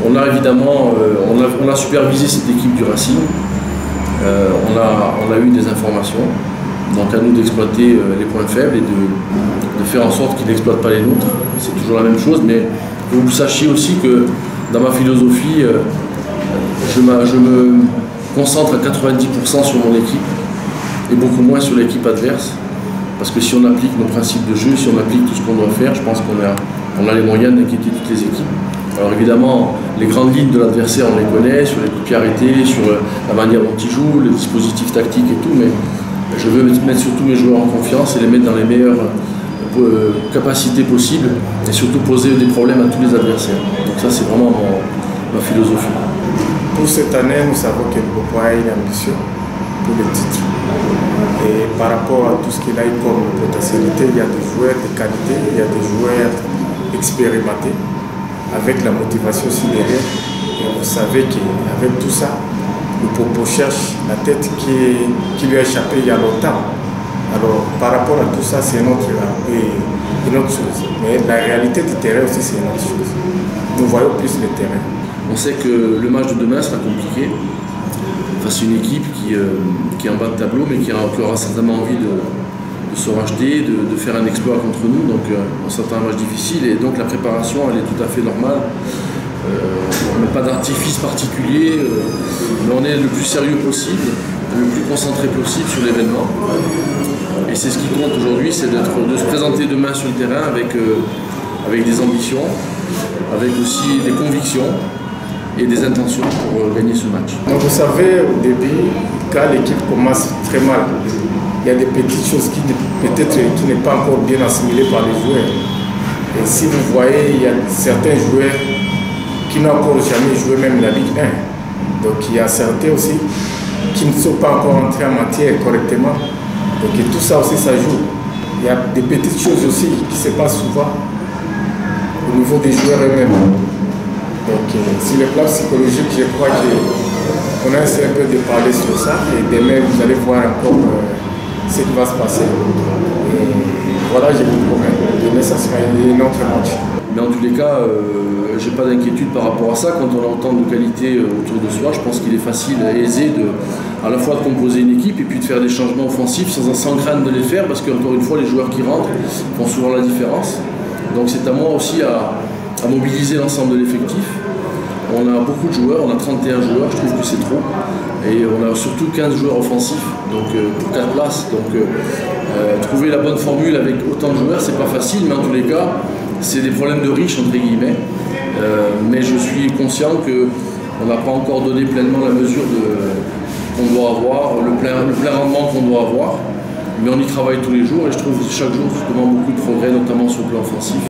On a évidemment on a supervisé cette équipe du Racing. On a eu des informations. Donc à nous d'exploiter les points faibles et de faire en sorte qu'ils n'exploitent pas les nôtres. C'est toujours la même chose, mais que vous sachiez aussi que dans ma philosophie, je me concentre à 90% sur mon équipe et beaucoup moins sur l'équipe adverse. Parce que si on applique nos principes de jeu, si on applique tout ce qu'on doit faire, je pense qu'on a les moyens d'inquiéter toutes les équipes. Alors évidemment, les grandes lignes de l'adversaire, on les connaît, sur les coups de pied arrêtés, sur la manière dont ils jouent, le dispositif tactique et tout, mais je veux mettre surtout mes joueurs en confiance et les mettre dans les meilleures capacités possibles et surtout poser des problèmes à tous les adversaires. Donc ça, c'est vraiment ma philosophie. Pour cette année, nous savons que Bopoa est ambitieux pour le titre. Et par rapport à tout ce qu'il a eu comme potentialité, il y a des joueurs de qualité, il y a des joueurs expérimentés, avec la motivation aussi derrière. Et vous savez qu'avec tout ça, le Popo cherche la tête qui lui a échappé il y a longtemps. Alors par rapport à tout ça, c'est une autre chose. Mais la réalité du terrain aussi, c'est une autre chose. Nous voyons plus le terrain. On sait que le match de demain sera compliqué face à une équipe qui est en bas de tableau, mais qui aura certainement envie de se racheter, de faire un exploit contre nous. Donc on s'attend à un match difficile et donc la préparation elle est tout à fait normale. On n'a pas d'artifice particulier, mais on est le plus sérieux possible, le plus concentré possible sur l'événement. Et c'est ce qui compte aujourd'hui, c'est de se présenter demain sur le terrain avec des ambitions, avec aussi des convictions et des intentions pour gagner ce match. Donc vous savez, au début, quand l'équipe commence très mal, il y a des petites choses qui n'est pas encore bien assimilées par les joueurs. Et si vous voyez, il y a certains joueurs qui n'ont encore jamais joué même la Ligue 1. Donc il y a certains aussi qui ne sont pas encore entrés en matière correctement. Donc et tout ça aussi, ça joue. Il y a des petites choses aussi qui se passent souvent au niveau des joueurs eux-mêmes. Donc sur le plan psychologique, je crois qu'on a essayé un peu de parler sur ça. Et demain, vous allez voir encore ce qui va se passer. Et voilà, j'ai vous promets. Demain, ça sera un autre match. Mais en tous les cas, j'ai pas d'inquiétude par rapport à ça. Quand on a autant de qualités autour de soi, je pense qu'il est facile et aisé à la fois de composer une équipe et puis de faire des changements offensifs sans craindre de les faire, parce qu'encore une fois, les joueurs qui rentrent font souvent la différence. Donc c'est à moi aussi à mobiliser l'ensemble de l'effectif. On a beaucoup de joueurs, on a 31 joueurs, je trouve que c'est trop. Et on a surtout 15 joueurs offensifs, donc pour 4 places. Donc trouver la bonne formule avec autant de joueurs, c'est pas facile, mais en tous les cas, c'est des problèmes de riches, entre guillemets. Mais je suis conscient qu'on n'a pas encore donné pleinement la mesure qu'on doit avoir, le plein rendement qu'on doit avoir. Mais on y travaille tous les jours et je trouve que chaque jour, justement, beaucoup de progrès, notamment sur le plan offensif.